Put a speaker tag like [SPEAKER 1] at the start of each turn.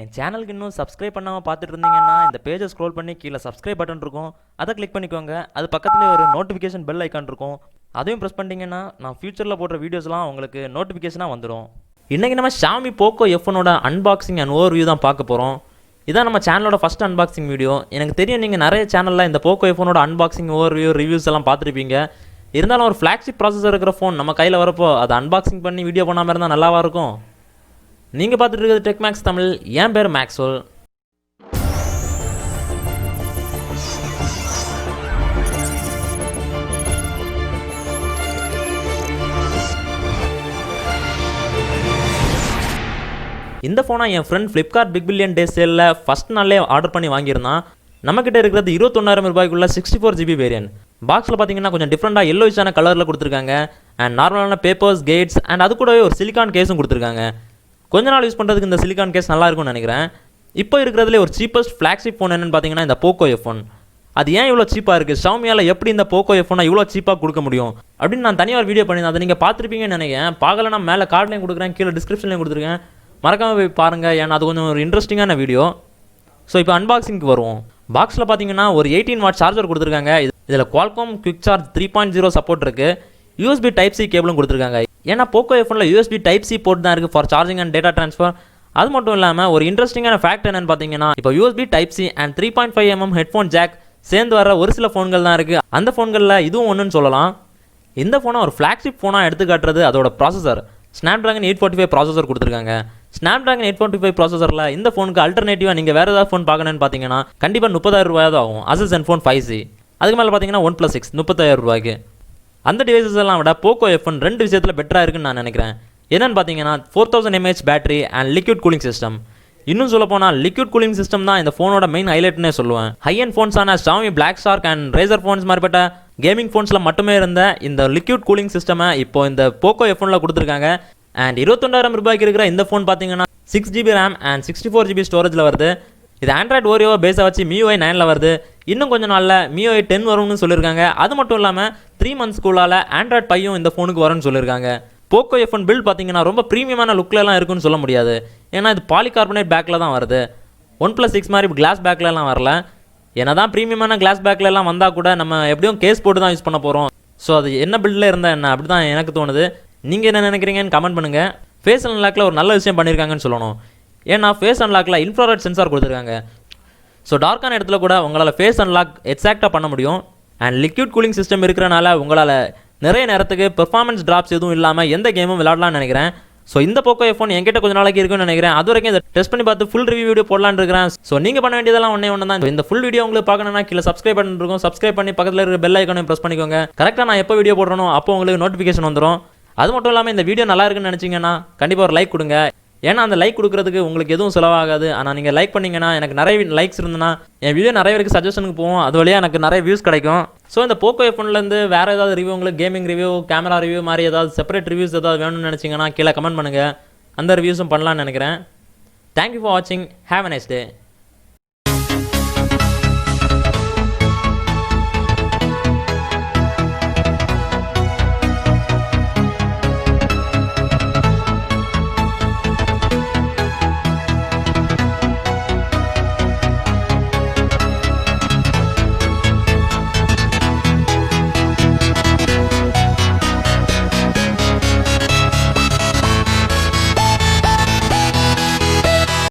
[SPEAKER 1] என் சேனலுக்கு இன்னும் சப்ஸ்கிரைப் பண்ணாமல் பார்த்துட்டு இருந்தீங்கன்னா இந்த பேஜை ஸ்க்ரோல் பண்ணி கீழே சப்ஸ்கிரைப் பட்டன் இருக்கும், அதை கிளிக் பண்ணிக்கோங்க. அது பக்கத்துலேயே ஒரு நோட்டிஃபிகேஷன் பெல் ஐக்கான் இருக்கும், அதையும் ப்ரெஸ் பண்ணிட்டீங்கன்னா நான் ஃபியூச்சரில் போடுற வீடியோஸ்லாம் உங்களுக்கு நோட்டிஃபிகேஷனாக வந்துடும். இன்றைக்கி நம்ம Xiaomi PoCo F1ஓட அன்பாக்சிங் அண்ட் ஓவர் வியூ தான் பார்க்க போகிறோம். இதான் நம்ம சேனலோட ஃபஸ்ட் அன்பாக்சிங் வீடியோ. எனக்கு தெரியும் நீங்கள் நிறைய சேனலில் இந்த PoCo F1ஓட அன்பாக்சிங் ஓவர் வியூ ரிவ்யூஸ் எல்லாம் பார்த்துருப்பீங்க. இருந்தாலும் ஒரு ஃப்ளாக்ஷிப் ப்ராசஸர் இருக்கிற ஃபோன் நம்ம கையில் வரப்போ அதை அன்பாக்சிங் பண்ணி வீடியோ பண்ணாமல் இருந்தால் நல்லாவா இருக்கும்? நீங்கள் பார்த்துட்டு இருக்கிறது டெக்மேக்ஸ் தமிழ். என் பேர் மேக்ஸ்வெல். இந்த ஃபோனை என் ஃப்ரெண்ட் ஃப்ளிப்கார்ட் பிக் பில்லியன் டே சேலில் ஃபஸ்ட் நாளே ஆர்டர் பண்ணி வாங்கியிருந்தான். நம்மக்கிட்ட இருக்கிறது 21,000 ரூபாய்க்குள்ள 64 GB வேரியன்ட். பாக்ஸில் பார்த்தீங்கன்னா கொஞ்சம் டிஃப்ரெண்ட்டாக எல்லோயிஷான கலரில் கொடுத்துருக்காங்க. அண்ட் நார்மலான பேப்பர்ஸ், கேட்ஸ் அண்ட் அது கூடவே ஒரு சிலிக்கான் கேஸும் கொடுத்துருக்காங்க. கொஞ்ச நாள் யூஸ் பண்ணுறதுக்கு இந்த சிலிக்கான் கேஸ் நல்லா இருக்கும்னு நினைக்கிறேன். இப்போ இருக்கிறதுலே ஒரு சீப்பஸ்ட் ஃப்ளாக்ஷிப் ஃபோன் என்னென்னு பார்த்தீங்கன்னா இந்த PoCo F1. அது ஏன் இவ்வளோ சீப்பாக இருக்குது, Xiaomiயால் எப்படி இந்த PoCo F1 இவ்வளோ சீப்பாக கொடுக்க முடியும் அப்படின்னு நான் தனியாக ஒரு வீடியோ பண்ணியிருந்தேன். அதை நீங்கள் பார்த்துருப்பீங்கன்னு நினைக்கிறேன். பார்க்கலன்னா மேலே கார்ட்லையும் கொடுக்குறேன், கீழே டிஸ்கிரிப்ஷன்லையும் கொடுத்துருக்கேன். மறக்காமல் போய் பாருங்கள், ஏன்னா அது கொஞ்சம் ஒரு இன்ட்ரெஸ்டிங்கான வீடியோ. ஸோ இப்போ அன்பாக்சிங்க்கு வருவோம். பாக்ஸில் பார்த்தீங்கன்னா ஒரு 18 வாட் சார்ஜர் கொடுத்துருக்காங்க. இதில் Qualcomm குவிக் சார்ஜ் 3.0 சப்போர்ட் இருக்குது. USB Type-C கேபிளும் கொடுத்துருக்காங்க. ஏன்னா PoCo F1ல USB Type-C போர்ட் தான் இருக்குது for charging and data transfer. அது மட்டும் இல்லாமல் ஒரு இன்ட்ரெஸ்டிங்கான ஃபேக்ட் என்னென்னு பார்த்தீங்கன்னா இப்போ USB Type-C and 3.5mm headphone jack சேர்ந்து வர ஒரு சில ஃபோன்கள் தான் இருக்குது. அந்த ஃபோன்களில் இதுவும் ஒன்றுன்னு சொல்லலாம். இந்த ஃபோனை ஒரு ஃப்ளாக்ஷிப் ஃபோனாக எடுத்து காட்டுறது அதோட ப்ராசஸர். Snapdragon 845 ப்ராசஸர் கொடுத்துருக்காங்க. Snapdragon 845 ப்ராசஸரில் இந்த ஃபோனுக்கு அல்டர்னேட்டிவாக நீங்கள் வேறு ஏதாவது ஃபோன் பார்க்கணுன்னு பார்த்தீங்கன்னா கண்டிப்பாக 30,000 ரூபாய் தான் ஆகும். Asus Zenfone 5C. அதுக்கு மேலே பார்த்தீங்கன்னா OnePlus 6 30,000 ரூபாய்க்கு. அந்த டிவைசஸ் எல்லாம் விட PoCo F1 ரெண்டு விஷயத்தில் பெட்டராக இருக்குன்னு நான் நினைக்கிறேன். என்னென்னு பார்த்தீங்கன்னா 4000 mAh battery and liquid cooling system. இன்னும் சொல்ல போனால் லிக்விட் கூலிங் சிஸ்டம் தான் இந்த ஃபோனோட மெயின் ஹைலைட்னே சொல்லுவேன். ஹை அண்ட் ஃபோன்ஸான Xiaomi Black Shark and Razer phones மாதிரிப்பட்ட கேமிங் ஃபோன்ஸில் மட்டுமே இருந்த இந்த லிக்விட் கூலிங் சிஸ்டமை இப்போ இந்த PoCo F1ல கொடுத்துருக்காங்க. அண்ட் 21,000 ரூபாய்க்கு இருக்கிற இந்த ஃபோன் பார்த்தீங்கன்னா 6 GB RAM அண்ட் 64 GB ஸ்டோரேஜில் வருது. இது ஆண்ட்ராய்ட் ஓரியோ பேஸை வச்சு MIUI 9ல் வருது. இன்னும் கொஞ்சம் நாளில் MIUI 10 வரும்னு சொல்லியிருக்காங்க. அது மட்டும் இல்லாமல் 3 monthsக்குள்ளால் ஆண்ட்ராய்ட் பையும் இந்த ஃபோனுக்கு வரும்னு சொல்லியிருக்காங்க. PoCo F1 பில்ட் பார்த்தீங்கன்னா ரொம்ப ப்ரீமியமான லுக்லலாம் இருக்குன்னு சொல்ல முடியாது. ஏன்னா இது பாலிகார்பனேட் பேக்கில் தான் வருது. OnePlus 6 மாதிரி கிளாஸ் பேக்லலாம் வரல. ஏன்னா தான் ப்ரீமியமான கிளாஸ் பேக்லலாம் வந்தால் கூட நம்ம எப்படியும் கேஸ் போட்டு தான் யூஸ் பண்ண போகிறோம். ஸோ அது என்ன பில்டில் இருந்தால் என்ன, அப்படி தான் எனக்கு தோணுது. நீங்கள் என்ன நினைக்கிறீங்கன்னு கமெண்ட் பண்ணுங்கள். ஃபேஸ் அன்லாக்கில் ஒரு நல்ல விஷயம் பண்ணியிருக்காங்கன்னு சொல்லணும். ஏன்னா ஃபேஸ் அன்லாக்கில் இன்ஃப்ராரெட் சென்சார் கொடுத்துருக்காங்க. ஸோ டார்க்கான இடத்துல கூட உங்களால் ஃபேஸ் அன்லாக் எக்ஸாக்டாக பண்ண முடியும். அண்ட் லிக்விட் கூலிங் சிஸ்டம் இருக்கிறனால உங்களால் நிறைய நேரத்துக்கு பெர்ஃபார்மன்ஸ் ட்ராப்ஸ் எதுவும் இல்லாமல் எந்த கேமும் விளையாடலாம்னு நினைக்கிறேன். ஸோ இந்த PoCo F1 என்கிட்ட கொஞ்சம் நாளைக்கு இருக்குன்னு நினைக்கிறேன். அது வரைக்கும் இதை டெஸ்ட் பண்ணி பார்த்து ஃபுல் ரிவ்யூ வீடியோ போடலான்னு இருக்கிறேன். ஸோ நீங்கள் பண்ண வேண்டியதெல்லாம் ஒன்று தான். இந்த ஃபுல் வீடியோ உங்களுக்கு பார்க்கணும்னா கீழே சப்ஸ்கிரைப் பண்ணிருக்கோம். சப்ஸ்கிரைப் பண்ணி பக்கத்தில் இருக்கிற பெல் ஐக்கானையும் ப்ரெஸ் பண்ணிக்கோங்க. கரெக்டாக நான் எப்போ வீடியோ போடுறனோ அப்போ உங்களுக்கு நோட்டிஃபிகேஷன் வந்துடும். அது மட்டும் இல்லாமல் இந்த வீடியோ நல்லா இருக்குன்னு நினச்சிங்கன்னா கண்டிப்பாக ஒரு லைக் கொடுங்க. ஏன்னா அந்த லைக் கொடுக்குறதுக்கு உங்களுக்கு எதுவும் செலவாகாது. ஆனால் நீங்கள் லைக் பண்ணிங்கன்னா எனக்கு நிறைய லைக்ஸ் இருந்ததுன்னா என் வீடியோ நிறைய பேருக்கு சஜஷனுக்கு போகும். அது வழியாக எனக்கு நிறைய வியூஸ் கிடைக்கும். ஸோ இந்த PoCo F1லேருந்து வேறு ஏதாவது ரிவ்யூ, உங்களுக்கு கேமிங் ரிவ்யூ, கேமரா ரிவ்யூ மாதிரி ஏதாவது செப்பரேட் ரிவ்யூஸ் ஏதாவது வேணும்னு நினச்சிங்கன்னா கீழே கமெண்ட் பண்ணுங்கள். அந்த ரிவ்யூஸும் பண்ணலான்னு நினைக்கிறேன். தேங்க்யூ ஃபார் வாட்சிங். Have a nice day.